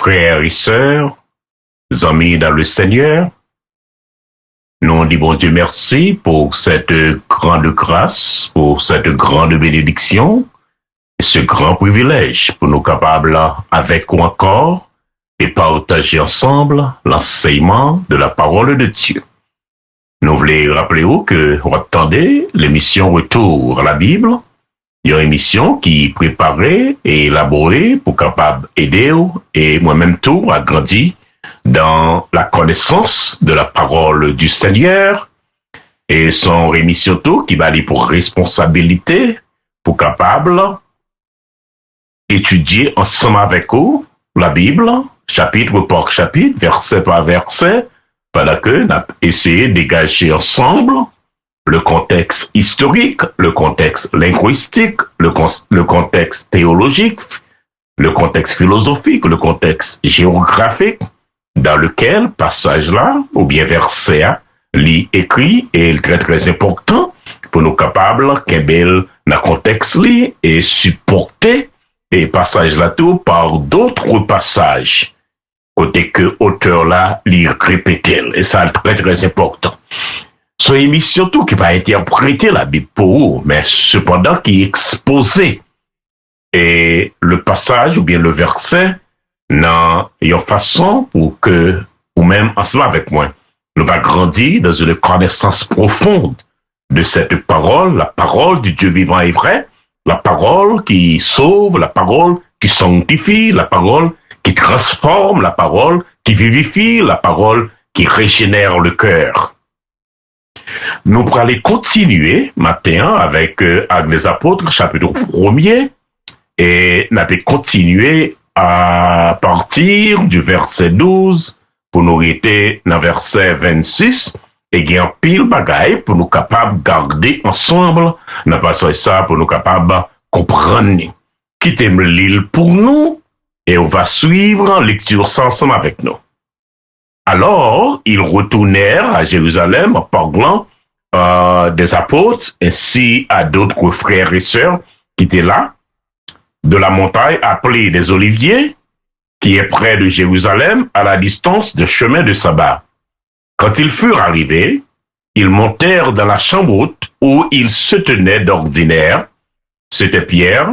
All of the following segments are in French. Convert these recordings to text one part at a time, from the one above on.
Frères et sœurs, amis dans le Seigneur, nous disons Dieu merci pour cette grande grâce, pour cette grande bénédiction, ce grand privilège pour nous capables, avec ou encore, de partager ensemble l'enseignement de la parole de Dieu. Nous voulons rappeler que vous attendez l'émission Retour à la Bible. Il y a une émission qui est préparée et élaborée pour capable aider et moi-même tout à grandir dans la connaissance de la parole du Seigneur. Et son émission tout qui va aller pour responsabilité pour capable étudier ensemble avec vous la Bible, chapitre par chapitre, verset par verset, pendant que nous avons essayé de dégager ensemble le contexte historique, le contexte linguistique, le contexte théologique, le contexte philosophique, le contexte géographique, dans lequel passage-là, ou bien verset, lit écrit, est très très important pour nous capables qu'un bel dans contexte li et supporter et passage-là tout par d'autres passages, côté que auteur là lit répéter, et ça très très important. C'est une émission tout qui va interpréter la Bible pour vous, mais cependant qui est exposé. Et le passage ou bien le verset, dans une façon pour que, ou même ensemble avec moi, nous va grandir dans une connaissance profonde de cette parole, la parole du Dieu vivant et vrai, la parole qui sauve, la parole qui sanctifie, la parole qui transforme, la parole qui vivifie, la parole qui régénère le cœur. Nous allons continuer matin avec Actes des Apôtres, chapitre 1er, et nous allons continuer à partir du verset 12 pour nous arrêter dans verset 26 et il y a un pile bagaille pour nous capables de garder ensemble, nous passons ça pour nous capables de comprendre. Quittez l'île pour nous et on va suivre en lecture ensemble avec nous. Alors, ils retournèrent à Jérusalem en parlant des apôtres ainsi à d'autres frères et sœurs qui étaient là, de la montagne appelée des Oliviers, qui est près de Jérusalem, à la distance de chemin de sabbat. Quand ils furent arrivés, ils montèrent dans la chambre haute où ils se tenaient d'ordinaire. C'était Pierre,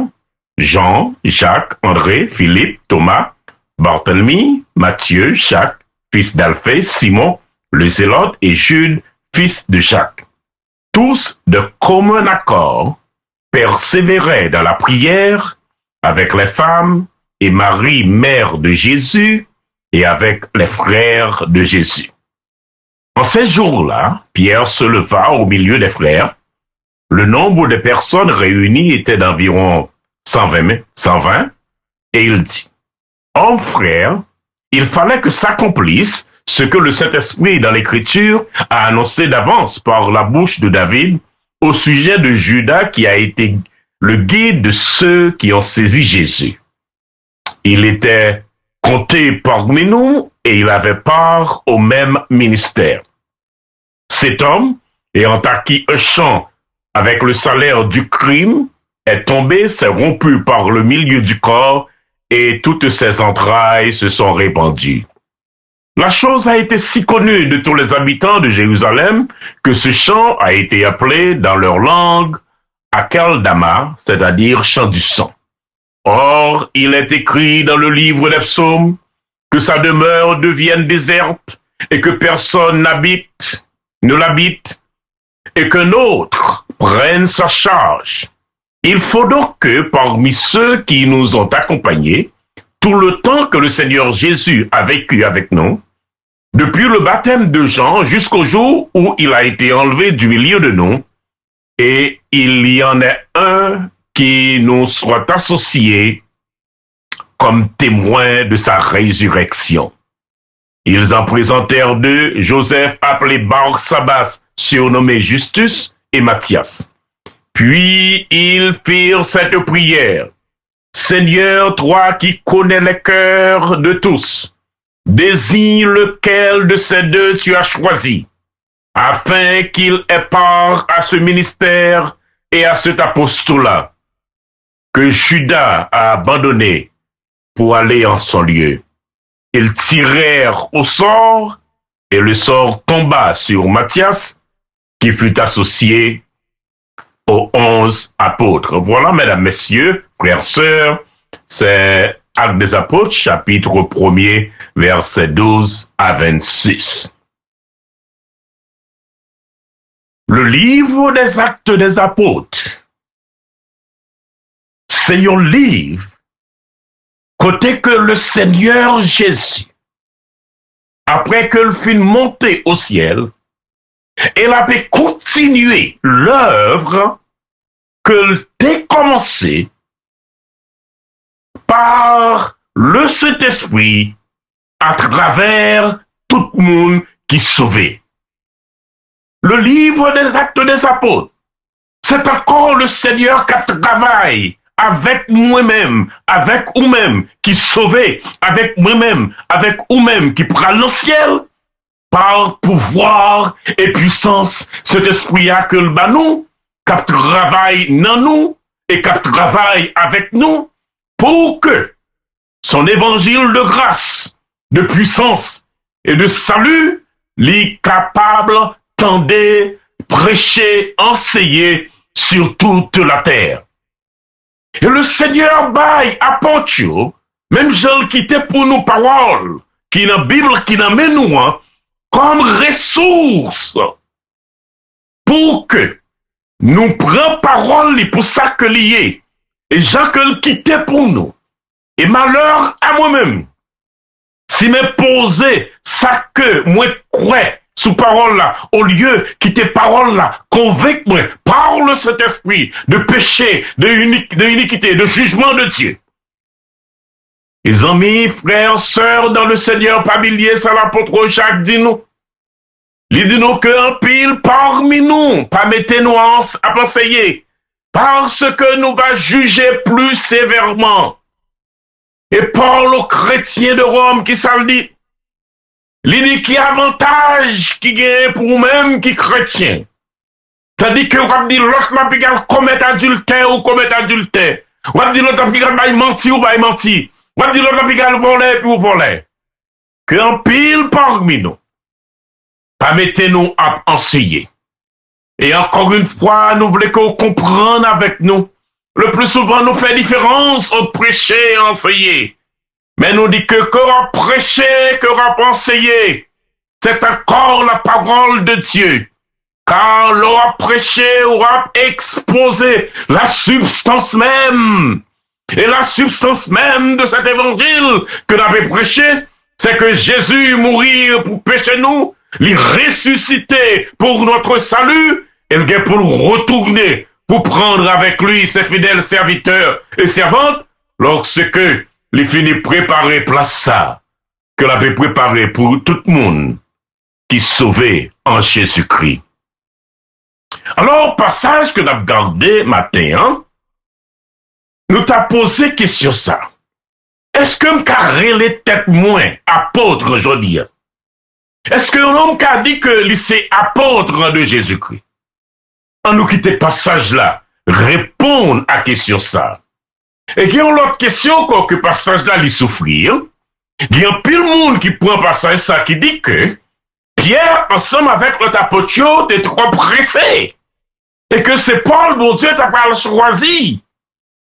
Jean, Jacques, André, Philippe, Thomas, Barthélemy, Matthieu, Jacques, fils d'Alphée, Simon, le Zélote et Jude, fils de Jacques. Tous de commun accord persévéraient dans la prière avec les femmes et Marie, mère de Jésus, et avec les frères de Jésus. En ces jours-là, Pierre se leva au milieu des frères. Le nombre de personnes réunies était d'environ 120, et il dit, « Hommes frères, il fallait que s'accomplisse ce que le Saint-Esprit dans l'Écriture a annoncé d'avance par la bouche de David au sujet de Judas qui a été le guide de ceux qui ont saisi Jésus. Il était compté parmi nous et il avait part au même ministère. Cet homme, ayant acquis un champ avec le salaire du crime, est tombé, s'est rompu par le milieu du corps et toutes ses entrailles se sont répandues. La chose a été si connue de tous les habitants de Jérusalem que ce chant a été appelé dans leur langue Akeldama, c'est-à-dire chant du sang. Or, il est écrit dans le livre des psaumes que sa demeure devienne déserte et que personne ne l'habite et qu'un autre prenne sa charge. Il faut donc que parmi ceux qui nous ont accompagnés, tout le temps que le Seigneur Jésus a vécu avec nous, depuis le baptême de Jean jusqu'au jour où il a été enlevé du milieu de nous, et il y en a un qui nous soit associé comme témoin de sa résurrection. Ils en présentèrent deux, Joseph appelé Barsabas, surnommé Justus, et Matthias. Puis ils firent cette prière. Seigneur, toi qui connais les cœurs de tous, désigne lequel de ces deux tu as choisi, afin qu'il ait part à ce ministère et à cet apostolat que Judas a abandonné pour aller en son lieu. ils tirèrent au sort, et le sort tomba sur Matthias, qui fut associé aux 11 apôtres. Voilà, mesdames, messieurs, frères, sœurs, c'est Actes des apôtres, chapitre 1er, versets 12 à 26. Le livre des Actes des apôtres, c'est un livre côté que le Seigneur Jésus, après qu'il fut monté au ciel, il avait continué l'œuvre qu'il a commencée par le Saint-Esprit à travers tout le monde qui sauvé. Le livre des Actes des apôtres, c'est encore le Seigneur qui travaille avec moi-même, avec vous-même, qui sauvé, avec moi-même, avec vous-même, qui prend le ciel, par pouvoir et puissance, cet esprit-là que le nous, qui travaille dans nous et qui travaille avec nous, pour que son évangile de grâce, de puissance et de salut, l'est capable tendez, prêcher, enseigner sur toute la terre. Et le Seigneur baille à Pontio, même Jean qui était pour nous paroles, qui dans la Bible, qui dans nous, comme ressource, pour que nous prenions parole pour ça que lié. Et Jean que le quittait pour nous. Et malheur à moi-même. Si me posé ça que moi crois sous parole là, au lieu quitter parole là, convainc-moi par le Saint-Esprit de péché, de iniquité, de jugement de Dieu. Les amis, frères, sœurs dans le Seigneur, pas bilier, ça l'apôtre Jacques dit nous. Il dit nous qu'un pile parmi nous, pas mettez-nous à penser, parce que nous va juger plus sévèrement. Et Paul aux chrétiens de Rome qui ça le dit, il dit qu'il y a avantage qui gagne pour nous-mêmes qui chrétiens. C'est-à-dire que vous dit l'autre là qui commettre adultère ou commettre adultère. Vous dit l'autre qui menti ou pas menti. Vous dit l'autre qui voler ou voler. Qu'un pile parmi nous, pas mettez-nous à enseigner. Et encore une fois, nous voulons qu'on comprenne avec nous. Le plus souvent, nous fait différence entre prêcher et enseigner. Mais nous dit que qu'aura prêché, qu'aura enseigné, c'est encore la parole de Dieu. Car l'aura prêché, aura exposé la substance même. Et la substance même de cet évangile que nous avons prêché, c'est que Jésus mourit pour pécher nous, il ressuscité pour notre salut, et il pour retourner, pour prendre avec lui ses fidèles serviteurs et servantes, lorsque il finit préparer place ça, que l'avait préparé pour tout le monde qui est sauvé en Jésus-Christ. Alors, passage que nous avons gardé matin, nous t'avons posé question ça. Est-ce que carré les têtes moins apôtre aujourd'hui? Est-ce que l'homme qui a dit que c'est apôtre de Jésus-Christ? En nous quitter passage là, répondre à question ça. Et il y a une autre question que passage là, il souffrir. Il y a pile monde qui prend passage ça qui dit que Pierre, ensemble avec l'autre apôtre, est trop pressé. Et que c'est Paul, bon Dieu, t'a pas choisi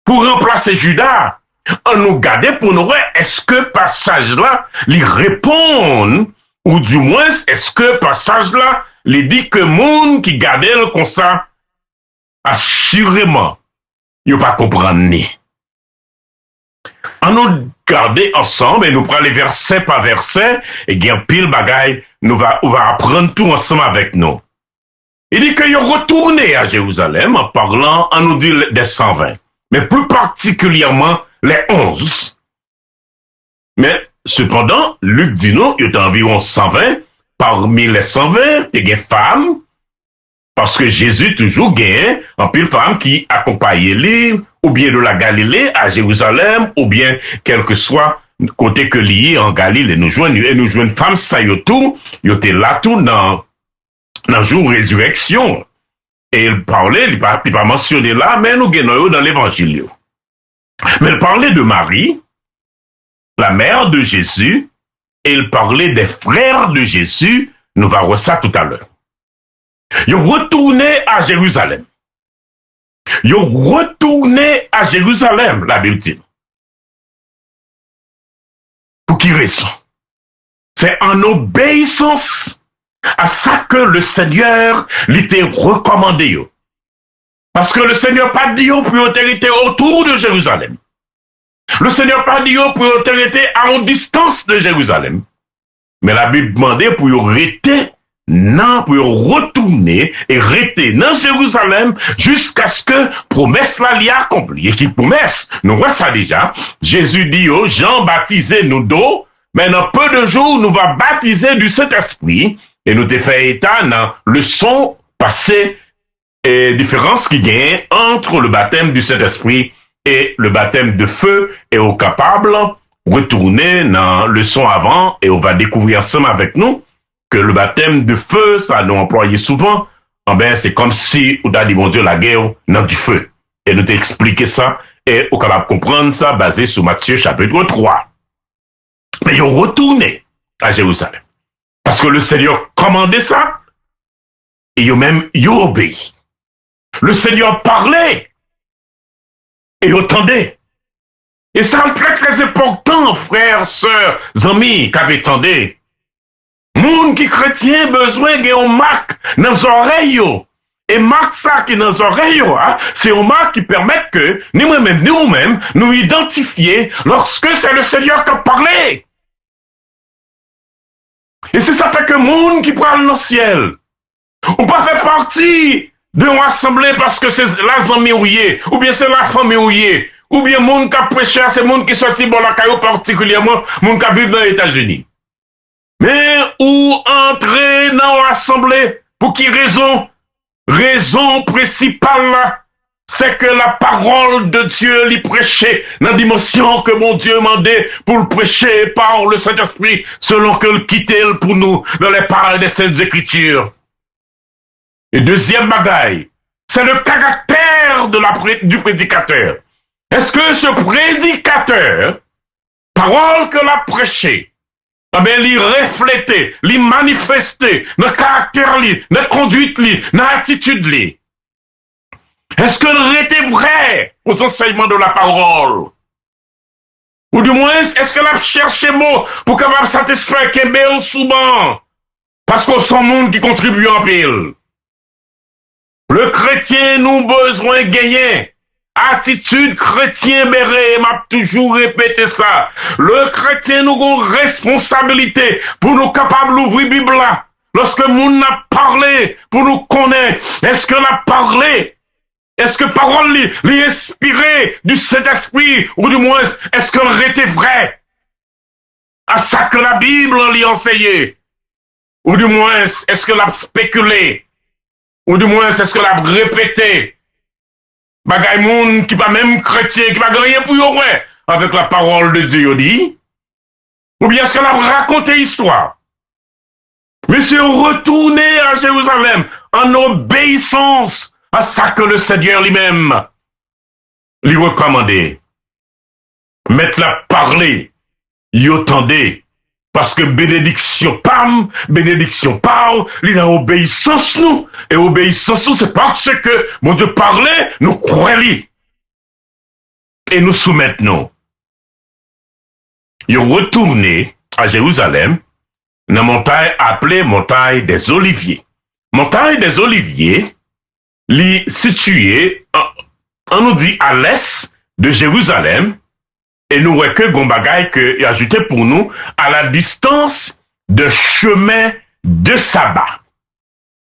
pour remplacer Judas. On nous garde pour nous voir, est-ce que passage là, il répond, ou du moins, est-ce que passage là, il dit que monde qui garde comme ça, assurément, il pas comprendre ni. On nous garder ensemble et nous prenons les versets par verset et il y a pile bagaille, on va apprendre tout ensemble avec nous. Il dit qu'il est retourné à Jérusalem en parlant, on nous dit des 120, mais plus particulièrement les 11. Mais cependant, Luc dit nous, il y a environ 120, parmi les 120, il y a des femmes, parce que Jésus toujours gagne un pile femme qui accompagnait lui, ou bien de la Galilée à Jérusalem, ou bien quel que soit côté que lié en Galilée. Nous jouons une femme, ça y est tout, il était là tout dans le jour résurrection. Et il parlait, il pas mentionné là, mais nous gagnons dans l'évangile. Mais il parlait de Marie, la mère de Jésus, et il parlait des frères de Jésus. Nous allons voir ça tout à l'heure. Ils retournaient à Jérusalem. Ils retournaient à Jérusalem, la Bible dit. Pour qui raison? C'est en obéissance à ça que le Seigneur l'était recommandé. Parce que le Seigneur pas dit pour autorité autour de Jérusalem. Le Seigneur pas dit pour autorité à une distance de Jérusalem. Mais la Bible demandait pour rester pour retourner et rester dans Jérusalem jusqu'à ce que promesse là l'y accomplie. Et qui promesse? Nous voyons ça déjà. Jésus dit, Jean baptisez nous d'eau, mais dans peu de jours, nous va baptiser du Saint-Esprit. Et nous te fait état dans le son passé et différence qui gagne entre le baptême du Saint-Esprit et le baptême de feu, et au capable retourner dans le son avant, et on va découvrir ensemble avec nous que le baptême de feu, ça nous employé souvent, c'est comme si on a dit, mon Dieu, la guerre dans du feu. Et nous t'expliquer ça, et on est capable de comprendre ça basé sur Matthieu chapitre 3. Mais ils ont retourné à Jérusalem. Parce que le Seigneur commandait ça, et ils ont même obéi. Le Seigneur parlait, et ils entendaient. Et ça, c'est très très important, frères, sœurs, amis, qu'avait entendu. Moun qui chrétien besoin de un marque dans les oreilles. Et marque ça qui dans les oreilles, c'est un marque qui permet que nous-mêmes, nous identifier lorsque c'est le Seigneur qui a parlé. Et c'est ça fait que moun qui parle dans le ciel, ou pas fait partie d'une assemblée parce que c'est la famille ou bien c'est la famille ou bien moun qui a prêché, c'est moun qui sorti bon la caillou particulièrement, moun qui vit dans les États-Unis. Mais ou entrer dans l'assemblée, pour qui raison? Raison principale, c'est que la parole de Dieu l'y prêchait dans la dimension que mon Dieu mandait pour le prêcher par le Saint-Esprit, selon que le quittait pour nous dans les paroles des Saintes Écritures. Et deuxième bagaille, c'est le caractère du prédicateur. Est-ce que ce prédicateur, parole que l'a prêché, l'y refléter, l'y manifester, dans le caractère, dans la conduite, dans l'attitude. Est-ce qu'il était vrai aux enseignements de la parole? Ou du moins, est-ce qu'elle a cherché mot pour capable satisfaire Kembe souvent? Parce qu'on sont monde qui contribue en pile. Le chrétien nous besoin de gagner. Attitude chrétien béré, m'a toujours répété ça. Le chrétien nous a une responsabilité pour nous capables d'ouvrir la Bible là. Lorsque moun a parlé, pour nous connaître, est-ce que l'a parlé? Est-ce que parole lui inspirée du Saint-Esprit, ou du moins, est-ce qu'elle était vraie? À ça que la Bible lui enseignait. Ou du moins, est-ce qu'elle a spéculé? Ou du moins, est-ce qu'elle a répété? Bagay moun qui pas même chrétien, qui pas rien pour yon avec la parole de Dieu dit, ou bien est-ce qu'elle a raconté histoire? Mais c'est retourner à Jérusalem en obéissance à ça que le Seigneur lui-même lui recommandait. Mettre la parler, y attendait, parce que bénédiction parle, il a obéissance nous, et obéissance nous, c'est parce que mon Dieu parlait, nous croyons, et nous soumettons. Ils retourné à Jérusalem, dans la montagne appelée montagne des Oliviers. Montagne des Oliviers, située, on nous dit à l'est de Jérusalem, et nous voyons que Gombagaï que ajouté pour nous à la distance de chemin de sabbat.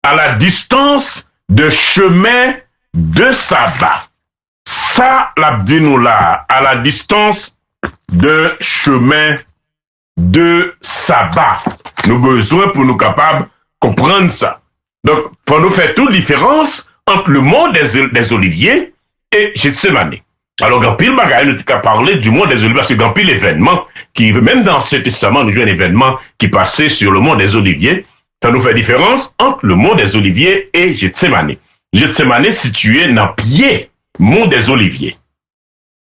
À la distance de chemin de sabbat. Ça, l'abdi nous là, à la distance de chemin de sabbat. Nous avons besoin pour nous capables de comprendre ça. Donc, pour nous faire toute différence entre le mont des Oliviers et Gethsemane. Alors, grand pile bagaille, nous avons parlé du mont des Oliviers, parce que grand pile événement, qui, même dans l'Ancien Testament, nous jouons un événement qui passait sur le mont des Oliviers. Ça nous fait différence entre le mont des Oliviers et Gethsemane. Gethsemane situé dans le pied, mont des Oliviers.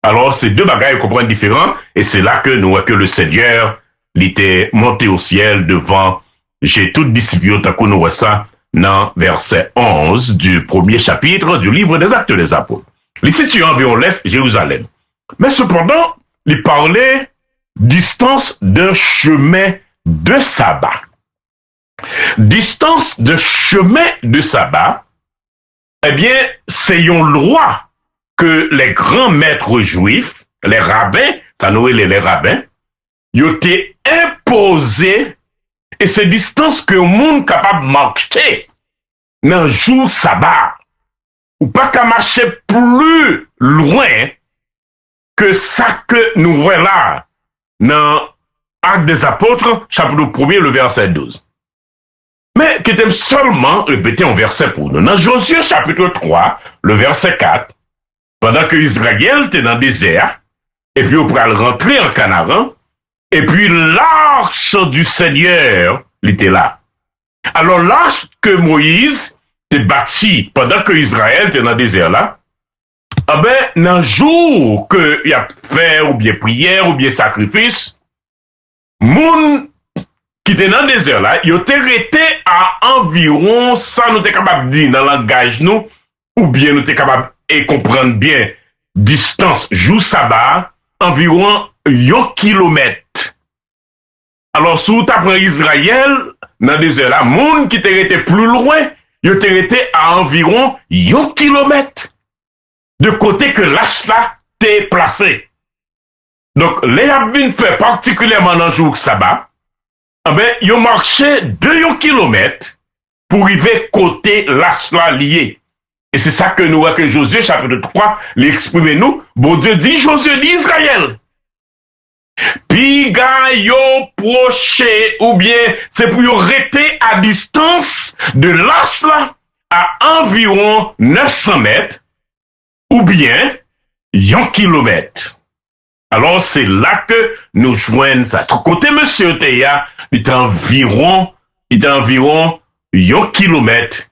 Alors, ces deux bagailles comprennent différents, et c'est là que nous voyons que le Seigneur il était monté au ciel devant j'ai tout disciple tant qu'on voit ça dans verset 11 du premier chapitre du livre des Actes des Apôtres. Il est situé environ l'est Jérusalem. Mais cependant, il parlait distance d'un chemin de sabbat. Distance de chemin de sabbat, eh bien, c'est une loi que les grands maîtres juifs, les rabbins, ça nous est les rabbins, ils ont été imposés, et c'est distance que le monde capable de marcher dans le jour sabbat, ou pas qu'à marcher plus loin que ça que nous voyons là, dans Actes des Apôtres, chapitre 1er, le verset 12. Mais qui t'aime seulement répéter un verset pour nous. Dans Josué chapitre 3, le verset 4, pendant que Israël était dans le désert, et puis on pourra rentrer en Canaan, et puis l'arche du Seigneur était là. Alors l'arche que Moïse était bâti pendant que Israël était dans le désert là, ah ben, dans le jour qu'il a fait ou bien prière ou bien sacrifice, moun qui était dans le désert là, il était resté à environ, ça nous était capable de dire dans le langage nous, ou bien nous était capable de comprendre bien, distance, jour sabbat, environ 1 kilomètre. Alors, si tu apprends Israël, dans le désert là, moun qui était resté plus loin, il était resté à environ 1 kilomètre. De côté que l'âge là t'est placé. Donc, les Abvin fait particulièrement dans le jour sabbat, eh ben, ils ont marché 2 kilomètres pour arriver côté l'âge là lié. Et c'est ça que nous voyons que Josué, chapitre 3, l'exprime nous. Bon Dieu dit, Josué dit Israël. Puis, yo proché, ou bien, c'est pour y rester à distance de l'âge là à environ 900 mètres, ou bien 1 kilomètre. Alors, c'est là que nous joignons ça. Côté monsieur Théa, il est environ 1 kilomètre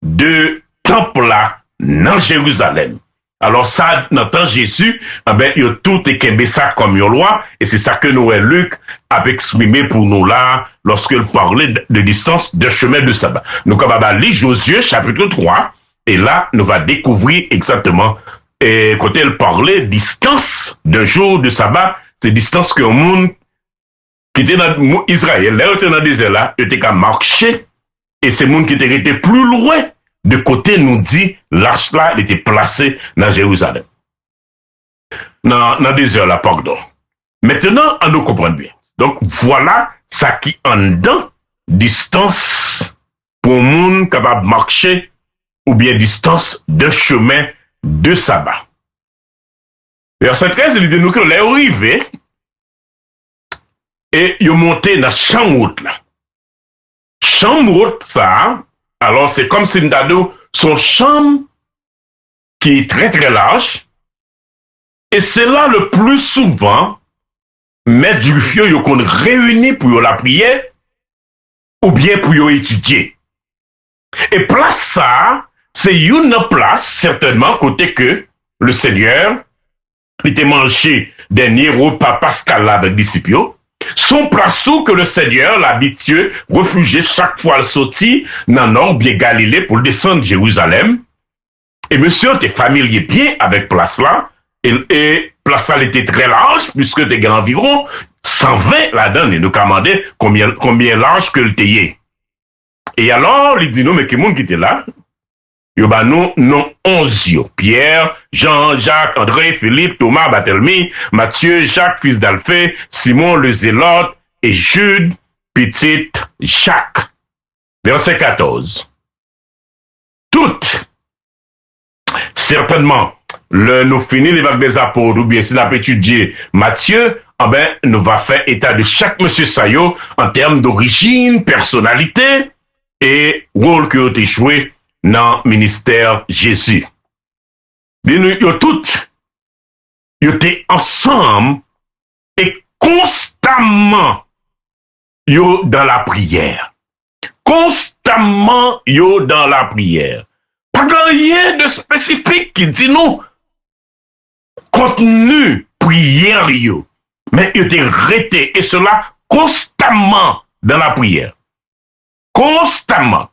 de temple là, dans Jérusalem. Alors, ça, dans le temps Jésus, eh ben, il a tout équemé ça comme une loi, et c'est ça que nous, Luc, a exprimé pour nous là, lorsqu'il parlait de distance de chemin de sabbat. Nous, comme lire Josué, chapitre 3, et là, nous va découvrir exactement, et quand elle parlait distance d'un jour de sabbat, c'est distance que le monde qui était dans Israël, là, était dans le désert là, il était qu'à marcher, et c'est le monde qui était plus loin, de côté nous dit, l'arche là, il était placé dans Jérusalem. Dans le désert là, pardon. Maintenant, on nous comprend bien. Donc, voilà ça qui en dedans, distance pour le monde capable de marcher, ou bien distance de chemin de sabbat. Verset 13, il dit nous que l'est arrivé et il est monté dans chambre là. Chambre ça, alors c'est comme si nous avons son chambre qui est très très large et c'est là le plus souvent mettre du feu yo qu'on réunit pour la prière ou bien pour étudier. Et place ça, c'est une place, certainement, côté que le Seigneur était mangé dernier repas pascal avec disciples. Son place où que le Seigneur, l'habitué, refugié chaque fois le sorti dans nord bien Galilée pour descendre Jérusalem. Et monsieur était familier bien avec place là, et place là était très large, puisque t'es environ 120 là-dedans, et nous commandait combien large que le théier. Et alors, il dit nous, mais qui monde qui était là? Yo ba nous, non 11 yo. Pierre, Jean, Jacques, André, Philippe, Thomas, Barthélemy, Matthieu, Jacques, fils d'Alphée, Simon le Zélote, et Jude, petit Jacques. Verset 14. Toutes, certainement, nous finissons les vagues des apôtres, ou bien si nous avons étudié Matthieu, eh ben, nous va faire état de chaque monsieur Sayo en termes d'origine, personnalité, et rôle que vous avez joué dans le ministère Jésus. Nous toutes, ils étaient ensemble et constamment yo dans la prière. Constamment yo dans la prière. Pas rien de spécifique qui dit nous contenu prière yo. Mais ils étaient restés et cela constamment dans la prière. Constamment.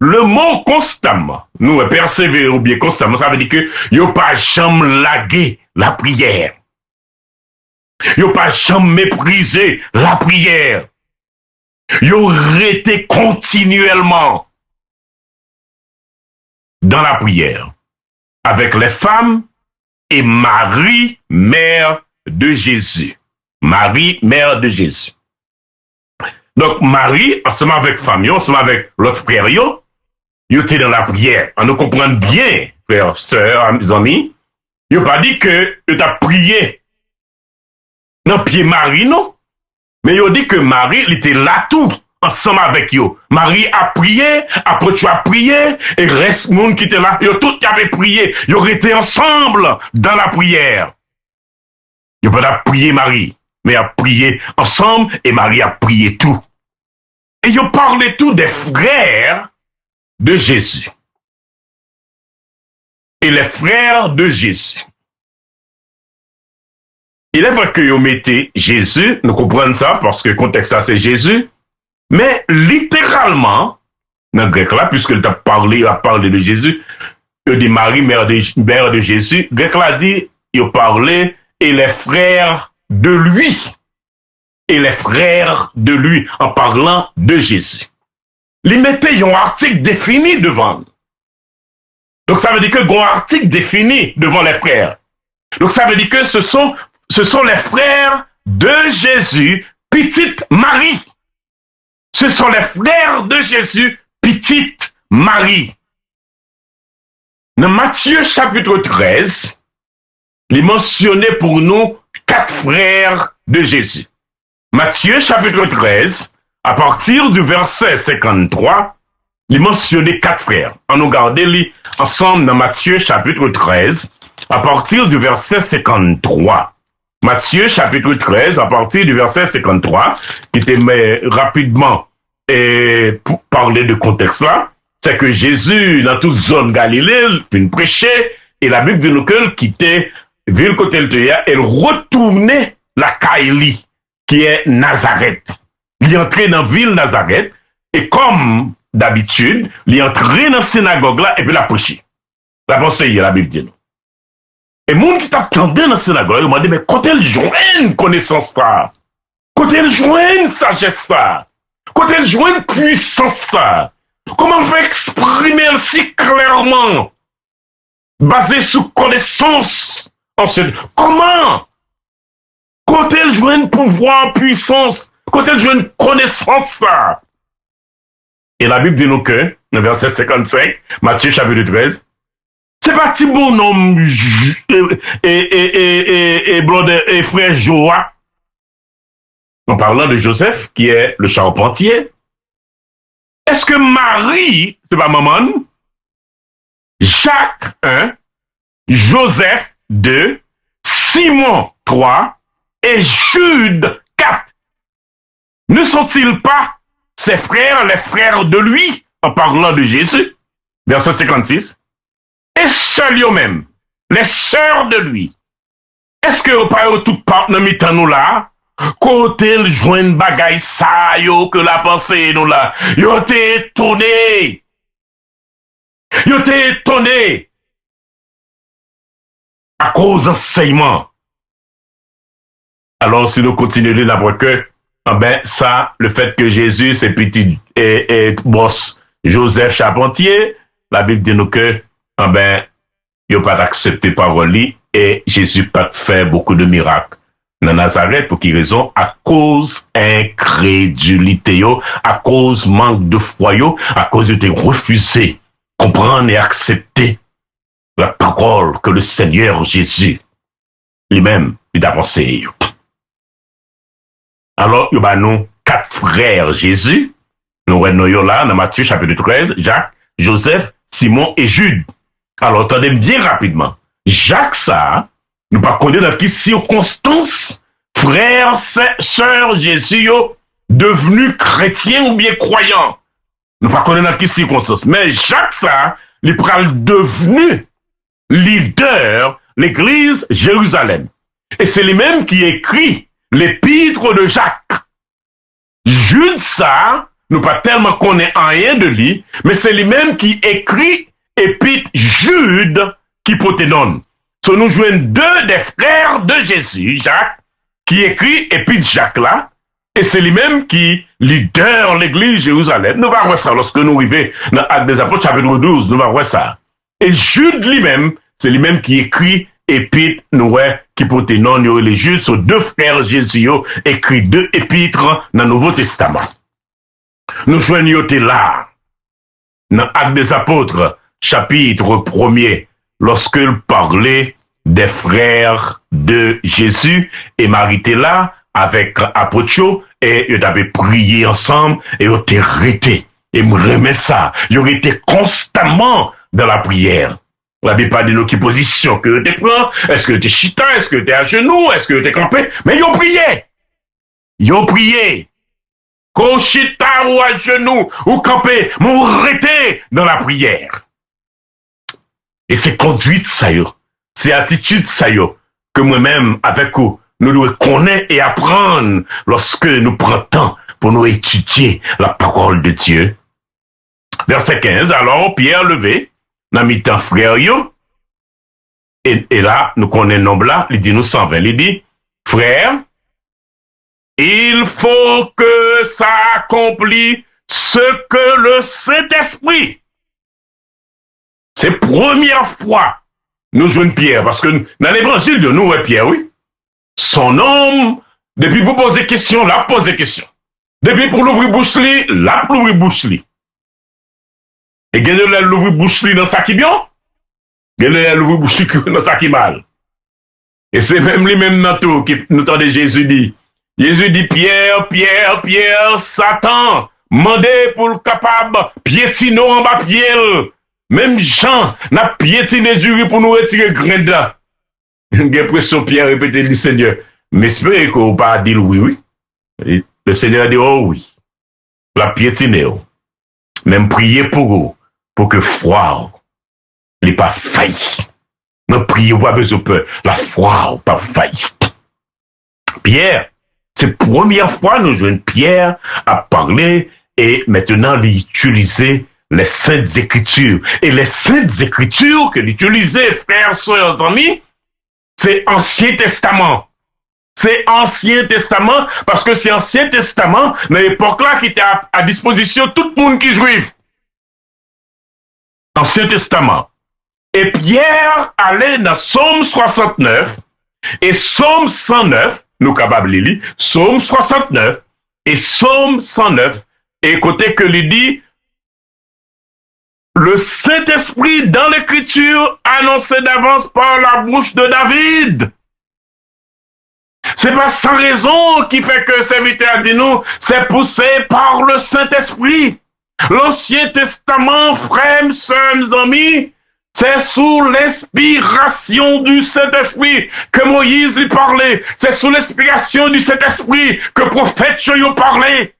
Le mot constamment, nous persévérer ou bien constamment, ça veut dire que yo pas jamais laguer la prière. Yo pas jamais mépriser la prière. Yo resté continuellement dans la prière avec les femmes et Marie, mère de Jésus. Marie, mère de Jésus. Donc Marie, ensemble avec famille, ensemble avec l'autre frère, yo était dans la prière. On nous comprend bien, frères, sœurs, amis. Yo pas dit que tu as prié dans pied Marie, non? Mais yo dit que Marie, il était là tout, ensemble avec yo. Marie a prié, après tu as prié, et reste monde qui était là, yo tout avait prié. Yo étaient ensemble dans la prière. Yo pas prié Marie, mais a prié ensemble, et Marie a prié tout. Et yo parlait tout des frères de Jésus. Et les frères de Jésus. Il est vrai que vous mettez Jésus, nous comprenons ça parce que le contexte là c'est Jésus, mais littéralement, dans le grec là, puisqu'il a parlé de Jésus, il dit Marie, mère de Jésus, le grec là dit, il parlait et les frères de lui. Et les frères de lui en parlant de Jésus. Ils mettaient un article défini devant. Donc ça veut dire que un article défini devant les frères. Donc ça veut dire que ce sont les frères de Jésus, petite Marie. Ce sont les frères de Jésus, petite Marie. Dans Matthieu chapitre 13, il est mentionné pour nous 4 frères de Jésus. Matthieu chapitre 13, à partir du verset 53, il est mentionné 4 frères. On nous regarde ensemble dans Matthieu chapitre 13, à partir du verset 53. Matthieu chapitre 13, à partir du verset 53, qui était rapidement pour parler de contexte là, c'est que Jésus, dans toute zone Galilée, il prêchait, et la Bible dit nous qu'il quittait ville côté le théâtre, elle retournait la Kaili, qui est Nazareth. Il est entré dans la ville Nazareth, et comme d'habitude, il est entré dans la synagogue là, et puis la prêché. La pensée, la Bible dit nous. Et moun qui t'attendait dans la synagogue, il m'a dit, mais quand elle joigne connaissance ça, quand elle joigne sagesse ça, quand elle joigne puissance ça, comment on fait exprimer si clairement, basé sur connaissance, ensuite, comment? Quand elle joigne pouvoir, puissance, quand elle joigne connaissance ça. Et la Bible dit nous que, dans le verset 55, Matthieu chapitre 13, c'est pas petit bon homme et frère Joa. En parlant de Joseph, qui est le charpentier. Est-ce que Marie, c'est pas maman? Jacques 1, Joseph 2, Simon 3 et Jude 4. Ne sont-ils pas ses frères, les frères de lui, en parlant de Jésus? Verset 56. Et seuls eux-mêmes, les sœurs de lui. Est-ce que vous parlez tout part dans mi-temps nous là? Côté le joint bagaille ça yo que la pensée nous là. Yo t'es étonné. Yo t'es étonné. À cause d'enseignement. Alors si nous continuons d'abord que, ben ça, le fait que Jésus c'est petit et boss Joseph Charpentier, la Bible dit nous que ben, il n'a pas accepté parole et Jésus pas fait beaucoup de miracles dans Nazareth. Pour quelle raison? À cause incrédulité, à cause manque de foi, à cause de refuser, comprendre et accepter la parole que le Seigneur Jésus lui-même lui a pensé. Alors, il y a nous 4 frères Jésus. Nous voyons là dans Matthieu chapitre 13, Jacques, Joseph, Simon et Jude. Alors, attendez bien rapidement. Jacques, ça, nous ne connaissons pas dans quelle circonstance, frère, sœur Jésus, devenu chrétien ou bien croyant. Nous ne connaissons pas dans quelle circonstance. Mais Jacques, ça, il est devenu leader l'église Jérusalem. Et c'est lui-même qui écrit l'épître de Jacques. Jude ça, nous pas tellement connaît rien de lui, mais c'est lui-même qui écrit épître Jude qui pote non. So nous jouons deux des frères de Jésus, Jacques, qui écrit épître Jacques là, et c'est lui-même qui leader l'église Jérusalem. Nous allons voir ça lorsque nous arrivons dans Actes des Apôtres chapitre 12, nous allons voir ça. Et Jude lui-même, c'est lui-même qui écrit épître, nous qui pote non, les Judes sont deux frères Jésus, écrit deux épîtres dans le Nouveau Testament. Nous joignons là, dans Actes des Apôtres, chapitre 1er, lorsqu'il parlait des frères de Jésus, et Marie était là, avec Apôtre, et ils avaient prié ensemble, et ils étaient arrêtés. Et me remet ça. Ils ont été constamment dans la prière. La Bible pas de nos qui position que tu prends. Est-ce que tu es chita? Est-ce que tu es à genoux? Est-ce que tu es campé? Mais ils ont prié. Ils ont prié. Qu'on chita ou à genoux ou campé, m'ont arrêté dans la prière. Et c'est conduite ça yo. C'est attitude ça yo. Que moi-même, avec vous, nous devons connaître et apprendre lorsque nous prenons temps pour nous étudier la parole de Dieu. Verset 15, alors Pierre levé, n'a mis un frère yo, et là, nous connaissons nombre là, il dit nous 120, il dit, frère, il faut que ça accomplisse ce que le Saint-Esprit. C'est première fois nous jouons Pierre, parce que dans l'évangile de nous, Pierre, oui. Son nom, depuis pour poser question, là, poser question. Depuis pour l'ouvrir bouche li, là, pour l'ouvrir bouche li. Et gagner l'ouvrir bouche li dans ça qui bien, gagner l'ouvrir bouche li dans ça qui mal. Et c'est même lui-même dans tout qui nous entendait Jésus dit. Jésus dit, Pierre, Pierre, Pierre, Satan, mandé pour le capable, piétiner en bas pied. Même Jean n'a piétiné du riz pour nous retirer grain là. J'ai l'impression Pierre répétait le Seigneur. Mais espérez qu'on va pas dire oui, oui. Et le Seigneur a dit, oh oui. La piétiner. Même prier pour eux, pour que froid n'est pas failli. Ne priez pas besoin de peur. La foi pas failli. Pierre, c'est la première fois que nous jouons Pierre à parler et maintenant l'utiliser les Saintes Écritures. Et les Saintes Écritures que l'utiliser, frères, sœurs, amis, c'est Ancien Testament. C'est Ancien Testament parce que c'est Ancien Testament dans l'époque là qui était à disposition tout le monde qui juif. Ancien Testament. Et Pierre allait dans Psaume 69 et Psaume 109, nous capables de lire, Psaume 69 et Psaume 109, et écoutez que il dit, le Saint-Esprit dans l'Écriture annoncé d'avance par la bouche de David. C'est pas sans raison qui fait que serviteur dit nous, c'est poussé par le Saint-Esprit. L'Ancien Testament, frères, sœurs, amis, c'est sous l'inspiration du Saint-Esprit que Moïse lui parlait. C'est sous l'inspiration du Saint-Esprit que le prophète Joël parlait.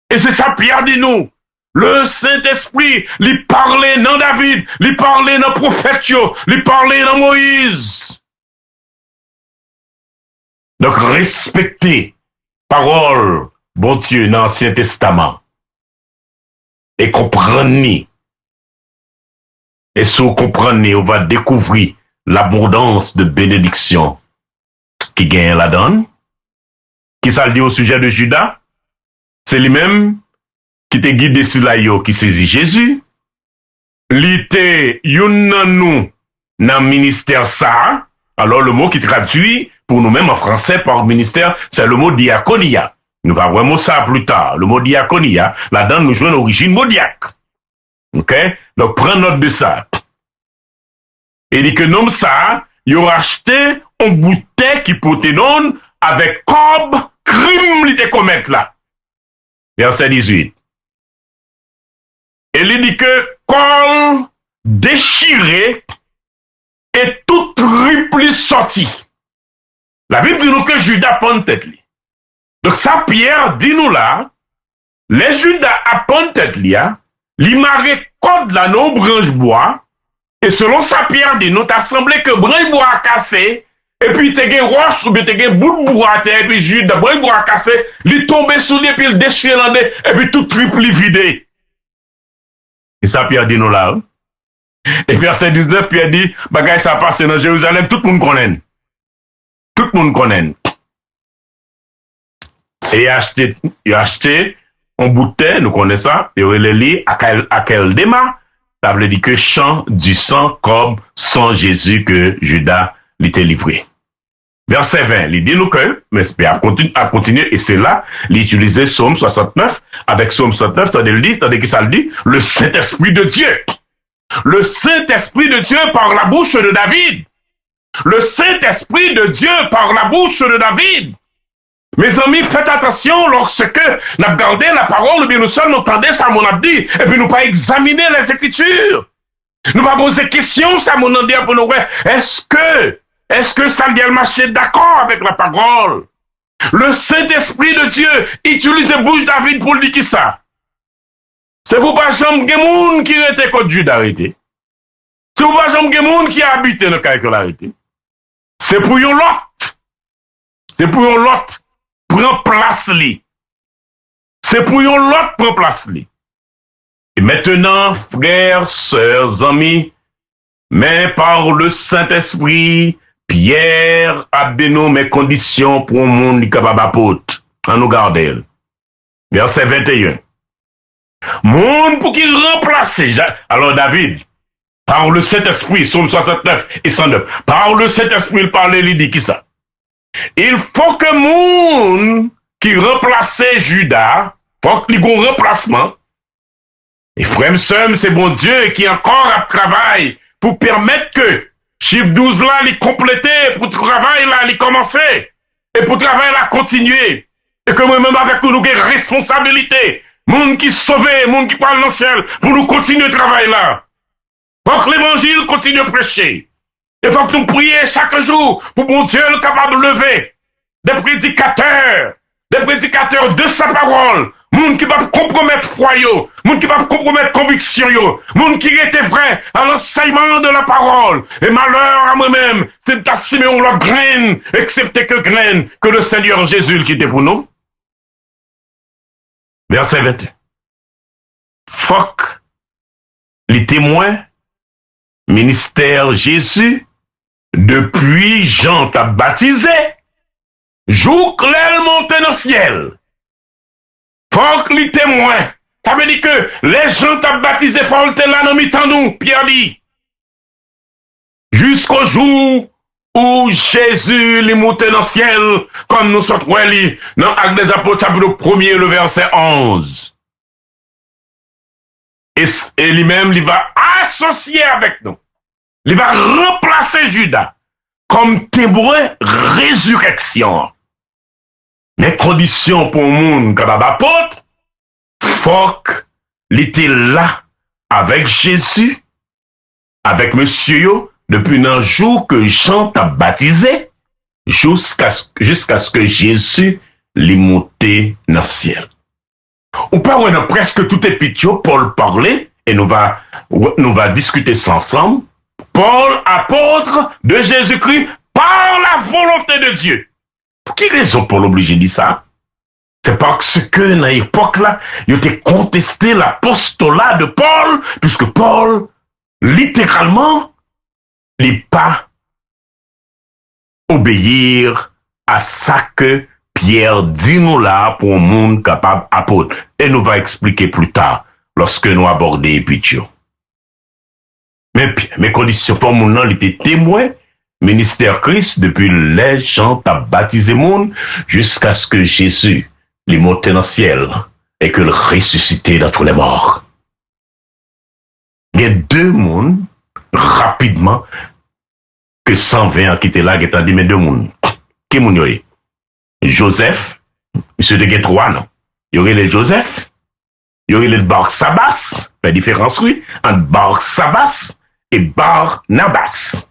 Et c'est ça Pierre dit nous. Le Saint-Esprit lui parlait dans David, lui parlait dans le prophète, lui parlait dans Moïse. Donc respectez parole, bon Dieu, dans l'Ancien Testament. Et comprenez. Et si vous comprenez, on va découvrir l'abondance de bénédiction qui gagne la donne. Qui ça le dit au sujet de Judas? C'est lui-même qui te guidé sur la yo, qui saisit Jésus. L'ité yon nan nou nan ministère ça. Alors le mot qui traduit pour nous-mêmes en français par ministère, c'est le mot diaconia. Nous allons voir mot ça plus tard. Le mot diaconia, là-dedans nous jouons l'origine modiaque. Ok? Donc prends note de ça. Et dit que nom ça, il a acheté un bouteille qui peut te non avec cob crime li te commettre là. Verset 18. Et il dit que col déchiré et tout triple sorti. La Bible dit nous que Judas prend tête li. Donc ça Pierre dit nous là, les Judas apprennent tête li, li marre code là non branche bois, et selon ça Pierre dit nous t'as semblé que branche bois a cassé, et puis te gen roche, ou bien te gen bout de bois à terre, et puis Jude, d'abord il bois cassé, il tombe sous lui, et puis il déchire l'en et puis tout triple vidé. Et ça, Pierre dit nous là. Hein? Et verset 19, Pierre dit, bagay ça passe dans Jérusalem, tout le monde connaît. Tout le monde connaît. Et il a acheté un bout de terre, nous connaissons ça, et il lit à quel déma, ça veut dire que chant du sang comme sans Jésus que Judas l'était livré. Verset 20, il dit nous que, mais à continuer, et c'est là, il utilisait Psaume 69, avec Psaume 69, c'est-à-dire que ça le dit, le Saint-Esprit de Dieu. Le Saint-Esprit de Dieu par la bouche de David. Le Saint-Esprit de Dieu par la bouche de David. Mes amis, faites attention lorsque nous regardons la parole, ou bien nous seuls nous entendons ça, mon a dit, et puis nous pas examiner les Écritures. Nous pas poser questions, ça, mon a dit, pour nous voir, est-ce que ça vient marcher d'accord avec la parole? Le Saint-Esprit de Dieu utilise la bouche de David pour dire qui ça? C'est pour pas jamais quelqu'un qui était contre Jude arrêté. C'est pour pas jamais quelqu'un qui a habité dans le calcul arrêté. C'est pour yon lot. C'est pour yon lot. Prend place li. C'est pour yon lot prend place li. Et maintenant, frères, sœurs, amis, mais par le Saint-Esprit, Pierre a donné mes conditions pour un monde capable d'apôtre. En nous garder. Verset 21. Monde pour qu'il remplace. Alors David, par le Saint-Esprit, Psaume 69 et 109, par le Saint-Esprit, il parlait, il dit qui ça? Il faut que monde qui remplaçait Judas, faut qu'il y ait un remplacement. Et frère, c'est bon Dieu qui encore a travail pour permettre que chiffre 12 là, il complété, pour travail là, il commencer, et pour travail là, continuer. Et que moi-même avec nous, nous avons responsabilité. Monde qui sauvé, monde qui parle dans le ciel, pour nous continuer le travail là. Faut que l'évangile continue à prêcher. Il faut que nous prions chaque jour pour mon Dieu le capable de lever des prédicateurs de sa parole, monde qui va compromettre foi yo, monde qui va compromettre conviction yo, monde qui était vrai à l'enseignement de la parole. Et malheur à moi-même, c'est d'assumer la graine, excepté que graine que le Seigneur Jésus qui était pour nous. Verset 21. Fuck les témoins, ministère Jésus, depuis Jean t'a baptisé, jour clair monté dans le ciel. Fuck les témoins. Ça veut dire que les gens t'a baptisé, faut le là dans mi-temps nous, Pierre dit. Jusqu'au jour où Jésus les monté dans le ciel, comme nous sommes dans Actes des Apôtres, chapitre 1er, le verset 11. Et lui-même, il va associer avec nous. Il va remplacer Judas comme témoin résurrection. Mais conditions pour le monde capable apôtre, faut qu'il était là avec Jésus, avec monsieur yo, depuis un jour que Jean t'a baptisé, jusqu'à ce que Jésus l'ait monté dans le ciel. Ou pas, on a presque tout est pitio, Paul parlait, et nous va discuter ça ensemble. Paul, apôtre de Jésus-Christ, par la volonté de Dieu. Pour quelle raison Paul obligé de dire ça? C'est parce que dans l'époque là, il était contesté l'apostolat de Paul, puisque Paul, littéralement, n'est pas obéir à ça que Pierre dit nous là pour un monde capable apôtre. Et nous va expliquer plus tard, lorsque nous abordons Épitio. Mais mes conditions pour mon nom, il était témoin, ministère Christ, depuis les gens t'a baptisé monde, jusqu'à ce que Jésus les monte dans le ciel et que le ressuscité dans tous les morts. Il y a deux mondes, rapidement, que 120 ans qui étaient là, qui étaient dit, mais deux mondes. Qui moun yoye? Joseph, monsieur de Guétrois, non? Il y aurait les Joseph, il y aurait les Bar-Sabas, la différence, oui, entre Bar-Sabas et Bar-Nabas.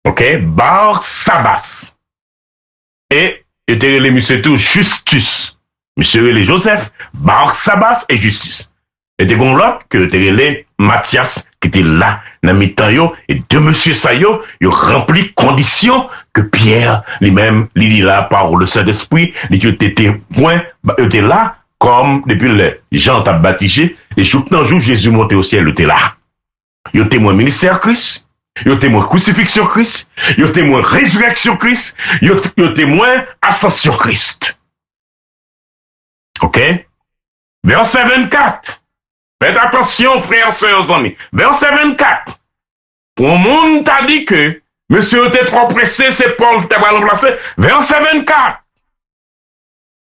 Ok? Bar-Sabas. Et, il y aurait les monsieur tout Justus. Monsieur les Joseph, Bar-Sabas et Justus. Et de l'autre, que les Mathias, qui était là, dans mi-temps yo, et deux monsieur ça yo rempli conditions que Pierre, lui-même, il dit là par le Saint-Esprit, il était témoin, il était là, comme depuis le Jean t'a baptisé, et tout jour Jésus monté au ciel, il était là. Il était témoin ministère Christ, il était témoin crucifixion Christ, il était témoin résurrection Christ, il était témoin ascension Christ. Ok? Verset 24. Faites attention, frères, sœurs, amis. Verset 24. Pour le monde t'a dit que monsieur était trop pressé, c'est Paul qui t'a remplacé. Verset 24.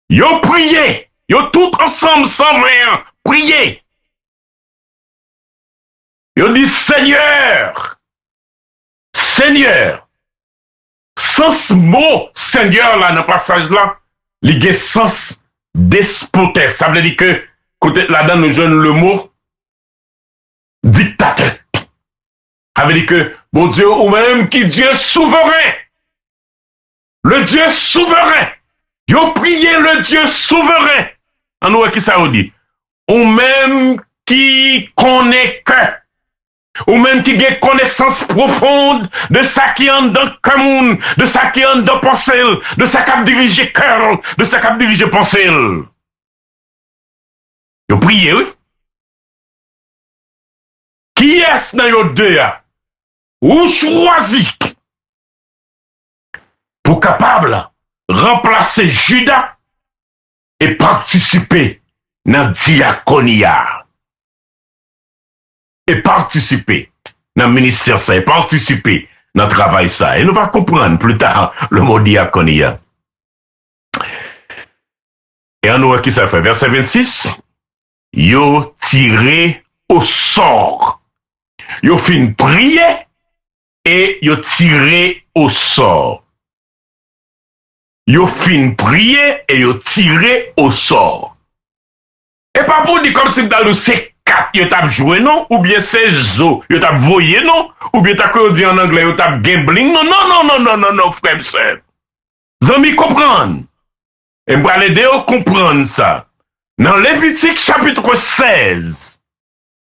Yo prié. Yo tout ensemble, sans rien, prié. Yo dit Seigneur. Seigneur. Sans ce mot Seigneur là, dans le passage là, il y a sens despoté. Ça veut dire que, côté là-dedans, nous jeunes le mot dictateur. Ça veut dire que, bon Dieu, ou même qui Dieu souverain. Le Dieu souverain. Yo prié le Dieu souverain. En nous, qui ça veut dire? Ou même qui connaît que. Ou même qui a connaissance profonde de ça qui est dans le commun, de ça qui est dans pensée, de ça qui a dirigé cœur, de ça qui a dirigé pensée. Yo prié, oui. Qui est-ce dans yo deux? Ou choisi pour capable remplacer Judas et participer dans diaconia. Et participer dans le ministère ça, et participer dans le travail ça. Et nous allons comprendre plus tard le mot diaconia. Et on voit qui ça fait. Verset 26. Yo tiré au sort. Yo fin prier et yo tiré au sort. Yo fin prier et yo tiré au sort. Et pas pour dire comme si dans le c'est 4 yo tap joué non, ou bien c'est zo, yo tap voyé non, ou bien t'as dit en anglais yo tap gambling non, non, frère sœur. Zami comprendre. Et m'pa l'aider à comprendre ça. Dans Lévitique chapitre 16.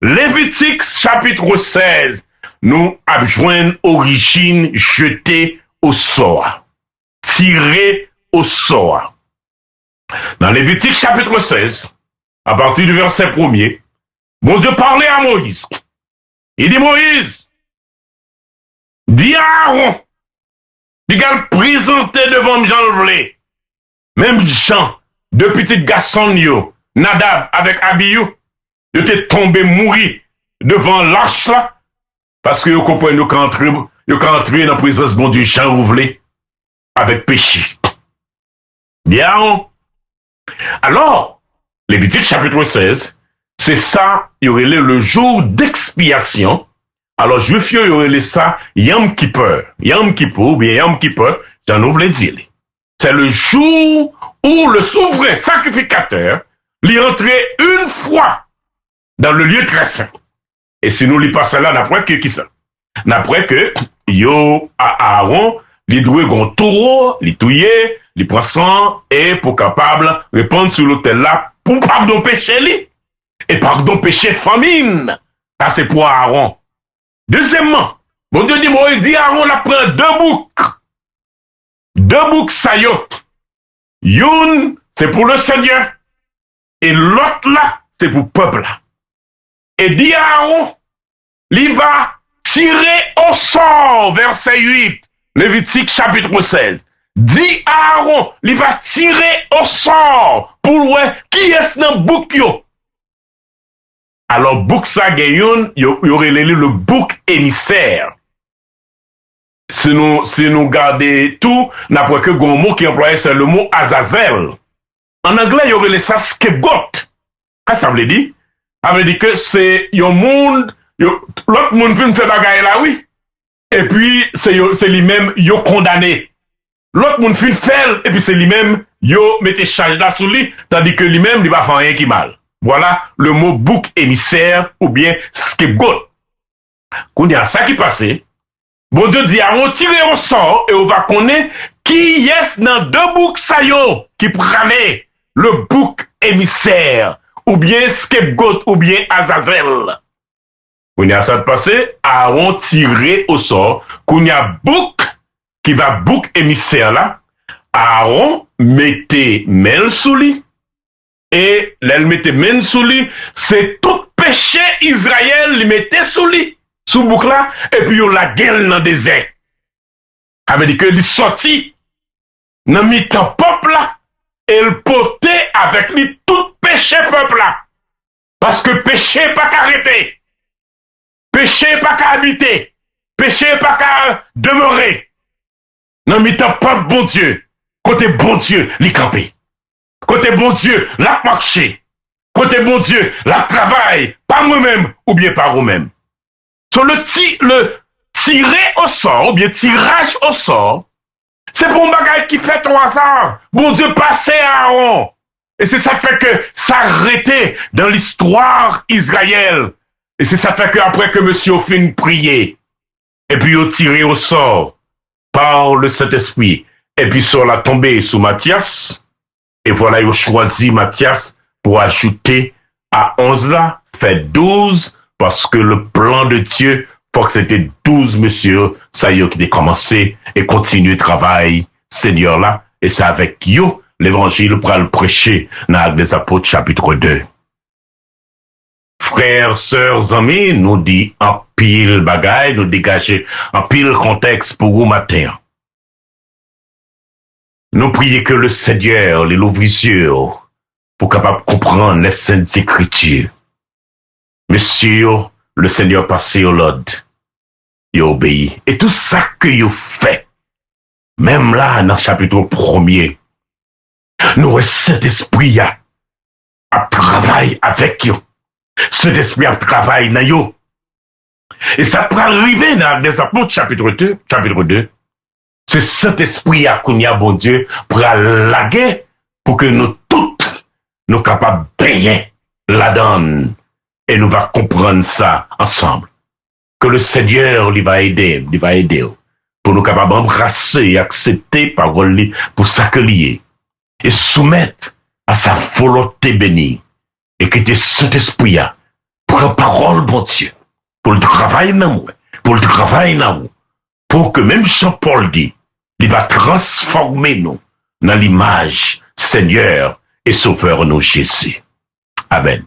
Lévitique chapitre 16, nous adjoignons origine jetée au sort. Tiré au sort. Dans Lévitique chapitre 16, à partir du verset 1er, bon Dieu parlait à Moïse. Il dit Moïse, dis à Aaron, il va le présenter devant Jean Vlé. Même Jean, deux petits garçons, Nadab avec Abiou, ils étaient tombés mourir devant l'arche là, parce que vous comprenez, nous qu'entrer dans la présence de bon Dieu, Jean Vlé, avec péché. Bien. Alors, Lévitique chapitre 16, c'est ça, il y aurait le jour d'expiation. Alors, juif, il y aurait ça, Yom Kippur. Yom Kippur, ou bien Yom Kippur, j'en ouvre les dire. C'est le jour où le souverain sacrificateur l'y entrait une fois dans le lieu très saint. Et si nous l'y passons là, d'après que qui ça? D'après que, yo, à Aaron, li doué gon taureau, li touye, li prend sang, et pour capable répondre sur l'autel là, pour pardon péché li. Et pardon péché famine. Ça c'est pour Aaron. Deuxièmement, bon Dieu dit, Moïse dit Aaron la prend deux boucs. Deux boucs sayot. Youn, c'est pour le Seigneur. Et l'autre là, c'est pour le peuple là. Et dit Aaron, il va tirer au sort, verset 8, Lévitique chapitre 16. Dit Aaron, il va tirer au sort pour voir qui est dans le bouc yo. Alors, bouc ça gagne, il y aurait le bouc émissaire. Si nous gardons tout, n'après que un mot qui employé, c'est le mot Azazel. En anglais, il y aurait les ça scapegoat. Qu'est-ce que ça veut dire? Ça veut dire que c'est un monde, l'autre monde fait une bagaille là, oui. Et puis, c'est lui-même, yo condamné. L'autre monde fait faire, et puis c'est lui-même, yo mette charge là sur lui, tandis que lui-même, il va faire rien qui mal. Voilà le mot bouc émissaire ou bien scapegoat. Quand il y a ça qui passe, bon Dieu dit, on tire au sort et on va connaître qui est dans deux boucs sayo qui prennent le bouc émissaire ou bien scapegoat ou bien Azazel. Quand il y a ça de passé, Aaron tiré au sort, quand il y a bouc qui va bouc émissaire là, Aaron mettait main sous lui, et elle mettait main sous lui, c'est tout péché Israël, il mettait sous lui, sous bouc là, et puis il la gueule dans le désert. Ça veut dire qu'il sortit, dans le mi-temps peuple là, et il portait avec lui tout péché peuple là. Parce que péché pas qu'à arrêter, péché pas qu'à habiter, péché pas qu'à demeurer. Dans le mi-temps peuple bon Dieu, côté bon Dieu, l'y camper. Côté bon Dieu, la marcher. Côté bon Dieu, la travail, pas moi-même, ou bien pas vous-même. Sur le tirer au sort, ou bien tirage au sort, c'est pour un bagage qui fait 3 ans. Bon Dieu passait à Aaron. Et c'est ça fait que ça arrêtait dans l'histoire Israël. Et c'est ça fait qu'après que monsieur fin prier, et puis il tiré au sort par le Saint-Esprit, et puis sur la tombée sous Matthias, et voilà, il a choisi Matthias pour ajouter à 11 là, fait 12, parce que le plan de Dieu, faut que c'était 12 monsieur, ça y est, qui a commencé et continuer le travail, Seigneur là, et c'est avec yo, l'évangile pour le prêcher dans l'Actes des Apôtres, chapitre 2. Frères, sœurs, amis, nous dit en pile bagaille, nous dégager en pile contexte pour vous matin. Nous prions que le Seigneur les ouvre les yeux pour capable comprendre les saintes écritures. Monsieur, le Seigneur passé au l'ordre, il obéit. Et tout ça que il fait, même là, dans le chapitre 1er, nous, cet esprit a travaillé avec vous. Cet esprit a travaillé dans vous. Et ça peut arriver dans les apôtres, chapitre 2. C'est cet esprit à Kounia, bon Dieu, pour laguer, pour que nous toutes, nous capables de payer la donne. Et nous va comprendre ça ensemble. Que le Seigneur, il va aider, pour nous capables d'embrasser et accepter parole pour s'accueillir et soumettre à sa volonté bénie. Et que cet esprit là, prend parole, bon Dieu, pour le travail dans moi, pour que même Jean-Paul dit, il va transformer nous dans l'image Seigneur et Sauveur nous Jésus. Amen.